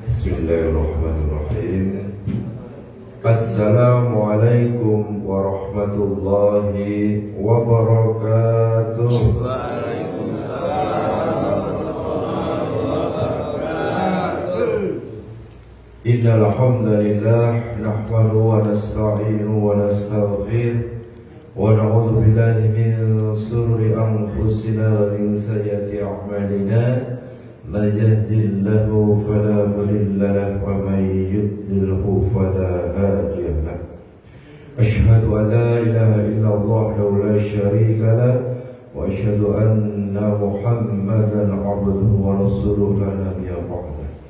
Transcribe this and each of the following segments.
Bismillahirrahmanirrahim. Assalamualaikum warahmatullahi wabarakatuh. Innal hamdalillah nahmaduhu wa nasta'inuhu wa nastaghfiruh wa na'udzu billahi min shururi anfusina wa min sayyiati a'malina. Man yahdihillahu fala mudilla lahu wa man yudlilhu fala hadiya lahu. Asyhadu an la ilaha illallah wahdahu la syarika lahu wa asyhadu anna Muhammadan 'abduhu wa rasuluhu la nabiyya ba'dahu.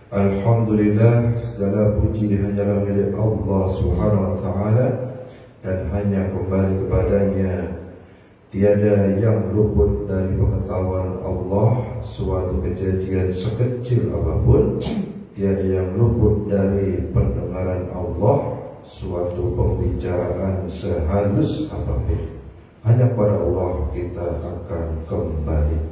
Alhamdulillah, segala puji hanyalah milik Allah Subhanahu wa taala dan hanya kembali kepadanya. Tiada yang luput dari pengetahuan Allah suatu kejadian sekecil apapun. Tiada yang luput dari pendengaran Allah suatu pembicaraan sehalus apapun. Hanya pada Allah kita akan kembali.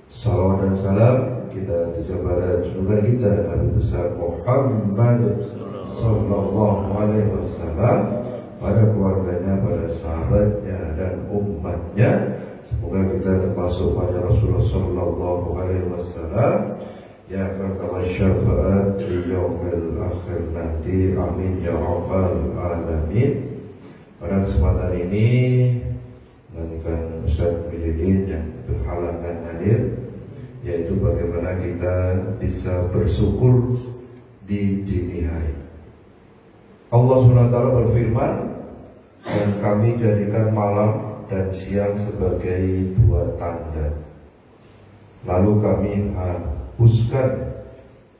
Salawat dan salam kita tujukan pada junjungan kita Nabi besar Muhammad sallallahu alaihi wasallam, pada keluarganya, pada sahabatnya dan umatnya. Semoga kita termasuk pada Rasulullah sallallahu alaihi wasallam yang akan dapat syafaat di yaumil akhir nanti. Amin ya rabbal alamin. Pada kesempatan ini dengan Ustaz Muhyiddin yang berhalangan hadir, yaitu bagaimana kita bisa bersyukur di dini hari. Allah SWT berfirman, dan kami jadikan malam dan siang sebagai dua tanda. Lalu kami hapuskan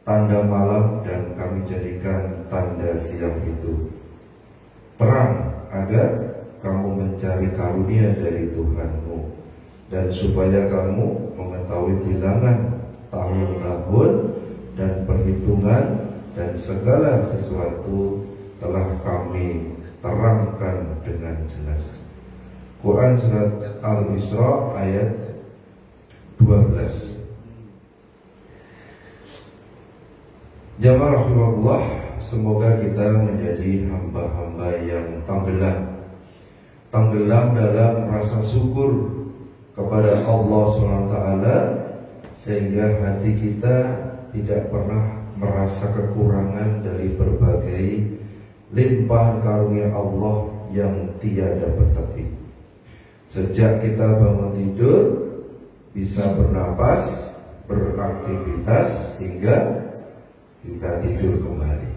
tanda malam dan kami jadikan tanda siang itu terang, agar kamu mencari karunia dari Tuhanmu, dan supaya kamu mengetahui bilangan tahun-tahun dan perhitungan, dan segala sesuatu telah kami terangkan dengan jelas. Quran surat Al-Isra ayat 12. Jamaah rahimahullah, semoga kita menjadi hamba-hamba yang tenggelam dalam rasa syukur kepada Allah SWT, sehingga hati kita tidak pernah merasa kekurangan dari berbagai limpahan karunia Allah yang tiada bertepi. Sejak kita bangun tidur, bisa bernapas, beraktivitas, hingga kita tidur kembali.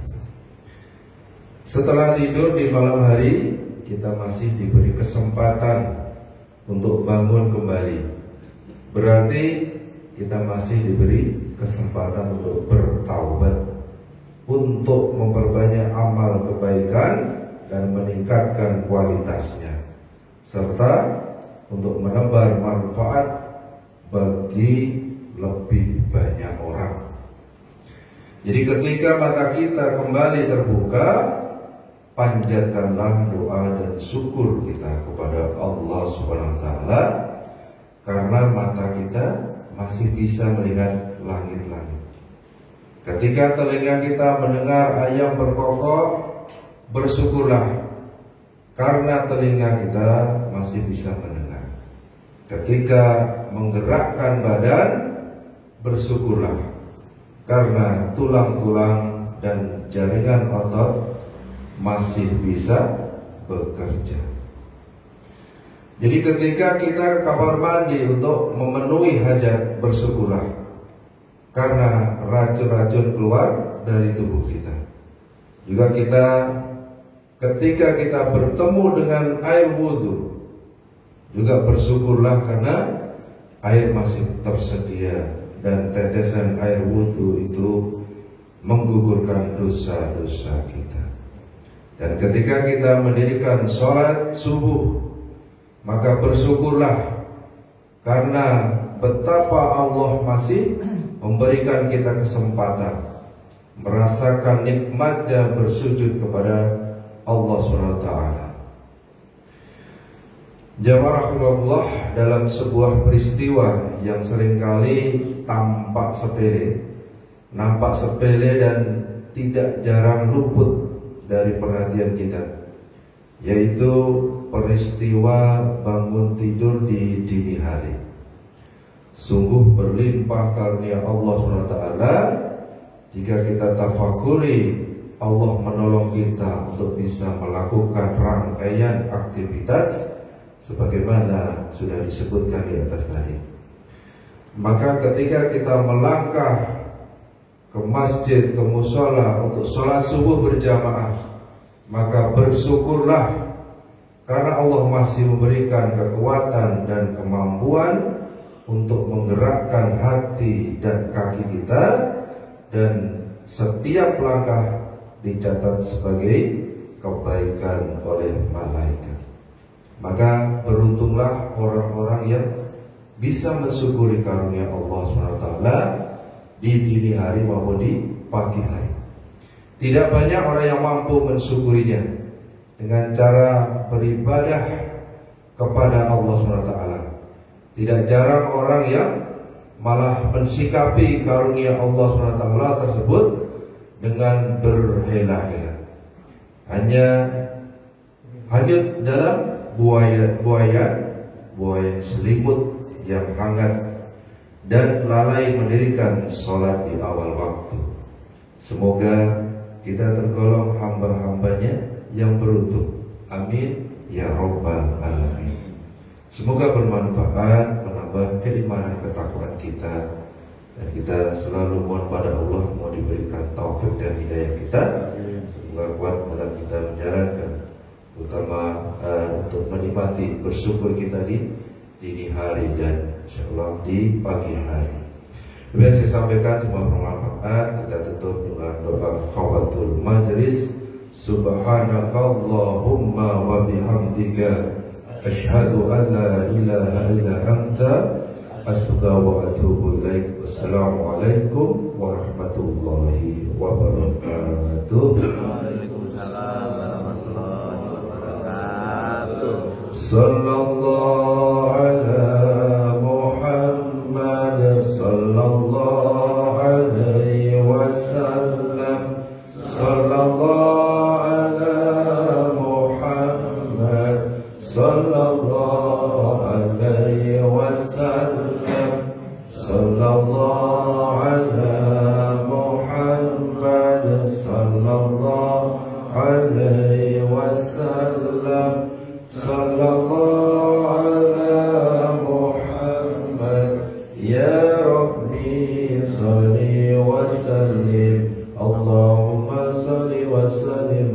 Setelah tidur di malam hari, kita masih diberi kesempatan untuk bangun kembali. Berarti kita masih diberi kesempatan untuk bertaubat, untuk memperbanyak amal kebaikan dan meningkatkan kualitasnya, serta untuk menebar manfaat bagi lebih banyak orang. Jadi ketika mata kita kembali terbuka, panjatkanlah doa dan syukur kita kepada Allah Subhanahu wa taala, karena mata kita masih bisa melihat langit-langit. Ketika telinga kita mendengar ayam berkokok, bersyukurlah karena telinga kita masih bisa mendengar. Ketika menggerakkan badan, bersyukurlah karena tulang-tulang dan jaringan otot masih bisa bekerja. Jadi ketika kita ke kamar mandi untuk memenuhi hajat, bersyukurlah karena racun-racun keluar dari tubuh kita. Juga kita ketika kita bertemu dengan air wudhu, juga bersyukurlah karena air masih tersedia dan tetesan air wudhu itu menggugurkan dosa-dosa kita. Dan ketika kita mendirikan sholat subuh, maka bersyukurlah karena betapa Allah masih memberikan kita kesempatan merasakan nikmatnya bersujud kepada Allah SWT. Jamaah rahimahullah, dalam sebuah peristiwa yang seringkali tampak sepele, nampak sepele dan tidak jarang luput dari perhatian kita, yaitu peristiwa bangun tidur di dini hari. Sungguh berlimpah karunia Allah SWT jika kita tafakuri Allah menolong kita untuk bisa melakukan rangkaian aktivitas sebagaimana sudah disebutkan di atas tadi. Maka ketika kita melangkah ke masjid, ke mushola untuk sholat subuh berjamaah, maka bersyukurlah karena Allah masih memberikan kekuatan dan kemampuan untuk menggerakkan hati dan kaki kita, dan setiap langkah dicatat sebagai kebaikan oleh malaikat. Maka beruntunglah orang-orang yang bisa mensyukuri karunia Allah SWT di dini hari maupun di pagi hari. Tidak banyak orang yang mampu mensyukurinya dengan cara beribadah kepada Allah SWT. Tidak jarang orang yang malah mensikapi karunia Allah SWT tersebut dengan berhela-hela, hanya hanyut dalam buaya selimut yang hangat, dan lalai mendirikan sholat di awal waktu. Semoga kita tergolong hamba-hambanya yang beruntung. Amin ya rabbal alamin. Semoga bermanfaat, menambah keimanan ketakwaan kita, dan kita selalu mohon pada Allah mau diberikan taufik dan hidayah kita. Semoga kuat dalam kita menjalankan, terutama untuk menikmati bersyukur kita di dini hari dan insyaallah di pagi hari. Yang saya sampaikan semua bermanfaat. Kita tutup dengan doa khawatul majlis. Subhanakallahumma wa bihamdika asyhadu an la ilaha illa anta astaghfiruka wa atubu ilaik. Wassalamualaikum warahmatullahi wabarakatuh. Waalaikumsalam warahmatullahi wabarakatuh. Sallallahu ala Muhammad sallallahu alaihi wasallam. Sallallahu ala Muhammad sallallahu alaihi wasallam. Sallallahu ala Muhammad sallallahu alaihi wasallam. Sallallahu ala Muhammad. Ya Rabbi salli wa sallim. Allahumma salli wa sallim